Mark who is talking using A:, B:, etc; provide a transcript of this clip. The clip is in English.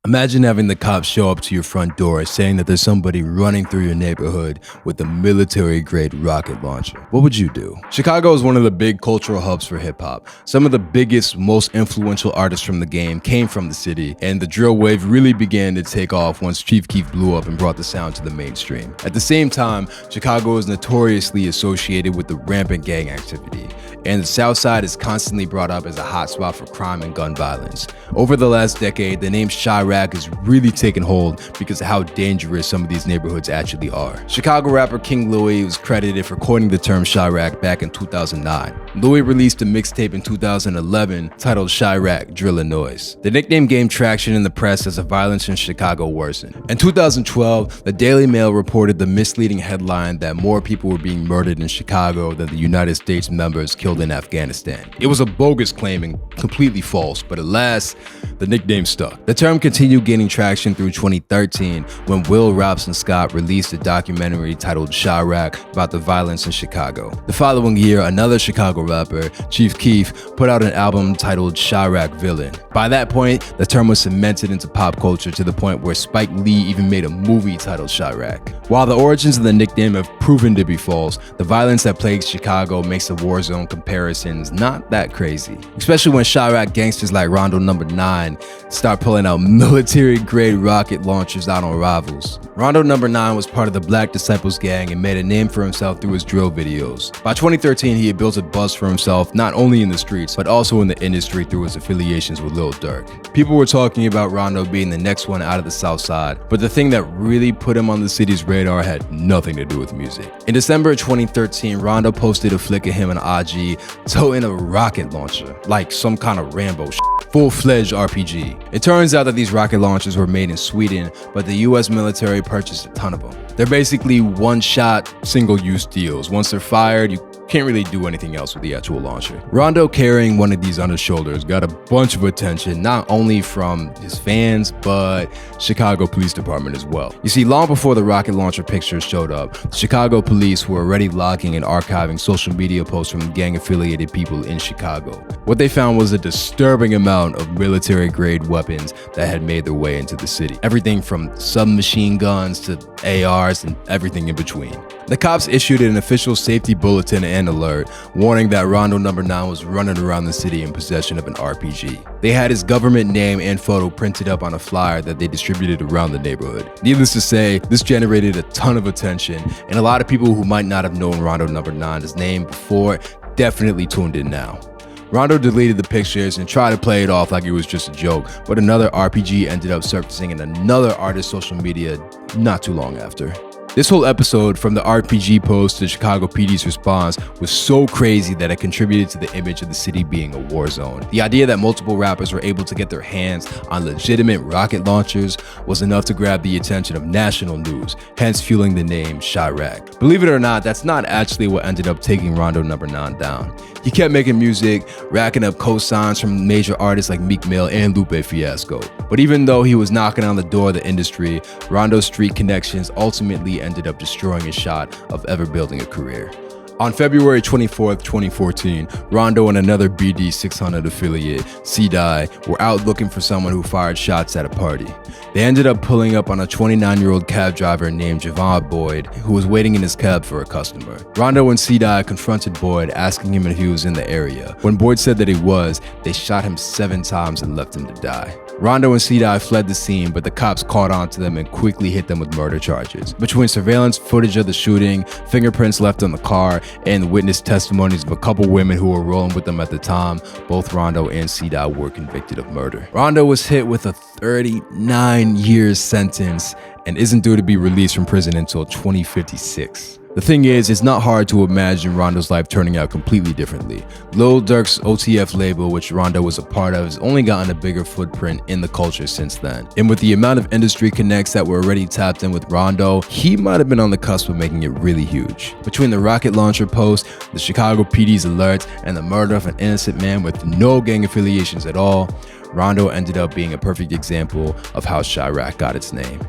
A: Imagine having the cops show up to your front door saying that there's somebody running through your neighborhood with a military-grade rocket launcher. What would you do? Chicago is one of the big cultural hubs for hip-hop. Some of the biggest, most influential artists from the game came from the city, and the drill wave really began to take off once Chief Keef blew up and brought the sound to the mainstream. At the same time, Chicago is notoriously associated with the rampant gang activity, and the South Side is constantly brought up as a hotspot for crime and gun violence. Over the last decade, the name Chiraq has really taken hold because of how dangerous some of these neighborhoods actually are. Chicago rapper King Louis was credited for coining the term Chiraq back in 2009. Louis released a mixtape in 2011 titled Chiraq Drill and Noise. The nickname gained traction in the press as the violence in Chicago worsened. In 2012, the Daily Mail reported the misleading headline that more people were being murdered in Chicago than the United States members killed in Afghanistan. It was a bogus claim and completely false, but alas, the nickname stuck. The term continued gaining traction through 2013 when Will Robson Scott released a documentary titled Chiraq about the violence in Chicago. The following year, another Chicago rapper, Chief Keef, put out an album titled Chiraq Villain. By that point, the term was cemented into pop culture to the point where Spike Lee even made a movie titled Chiraq. While the origins of the nickname have proven to be false, the violence that plagues Chicago makes the war zone comparisons not that crazy. Especially when Chiraq gangsters like Rondo No. 9 start pulling out military-grade rocket launchers out on rivals. Rondo No. 9 was part of the Black Disciples gang and made a name for himself through his drill videos. By 2013, he had built a buzz for himself not only in the streets, but also in the industry through his affiliations with Lil Durk. People were talking about Rondo being the next one out of the South Side, but the thing that really put him on the city's radar had nothing to do with music. In December 2013, Rondo posted a flick of him and IG toting a rocket launcher, like some kind of Rambo shit. Full-fledged RPG. It turns out that these rocket launchers were made in Sweden, but the US military purchased a ton of them. They're basically one-shot, single-use deals. Once they're fired, you can't really do anything else with the actual launcher. Rondo carrying one of these on his shoulders got a bunch of attention, not only from his fans, but Chicago Police Department as well. You see, long before the rocket launcher pictures showed up, the Chicago police were already logging and archiving social media posts from gang-affiliated people in Chicago. What they found was a disturbing amount of military-grade weapons that had made their way into the city. Everything from submachine guns to ARs and everything in between. The cops issued an official safety bulletin and alert, warning that Rondo No. 9 was running around the city in possession of an RPG. They had his government name and photo printed up on a flyer that they distributed around the neighborhood. Needless to say, this generated a ton of attention, and a lot of people who might not have known Rondo No. 9's name before definitely tuned in now. Rondo deleted the pictures and tried to play it off like it was just a joke, but another RPG ended up surfacing in another artist's social media not too long after. This whole episode, from the RPG post to Chicago PD's response, was so crazy that it contributed to the image of the city being a war zone. The idea that multiple rappers were able to get their hands on legitimate rocket launchers was enough to grab the attention of national news, hence fueling the name Chiraq. Believe it or not, that's not actually what ended up taking Rondo No. 9 down. He kept making music, racking up cosigns from major artists like Meek Mill and Lupe Fiasco. But even though he was knocking on the door of the industry, Rondo's street connections ultimately ended up destroying his shot of ever building a career. On February 24th, 2014, Rondo and another BD 600 affiliate, C-Die, were out looking for someone who fired shots at a party. They ended up pulling up on a 29-year-old cab driver named Javon Boyd, who was waiting in his cab for a customer. Rondo and C-Die confronted Boyd, asking him if he was in the area. When Boyd said that he was, they shot him 7 times and left him to die. Rondo and C-Die fled the scene, but the cops caught on to them and quickly hit them with murder charges. Between surveillance footage of the shooting, fingerprints left on the car, and witness testimonies of a couple women who were rolling with them at the time, both Rondo and C-Die were convicted of murder. Rondo was hit with a 39-year sentence and isn't due to be released from prison until 2056. The thing is, it's not hard to imagine Rondo's life turning out completely differently. Lil Durk's OTF label, which Rondo was a part of, has only gotten a bigger footprint in the culture since then. And with the amount of industry connects that were already tapped in with Rondo, he might have been on the cusp of making it really huge. Between the rocket launcher post, the Chicago PD's alert, and the murder of an innocent man with no gang affiliations at all, Rondo ended up being a perfect example of how Chiraq got its name.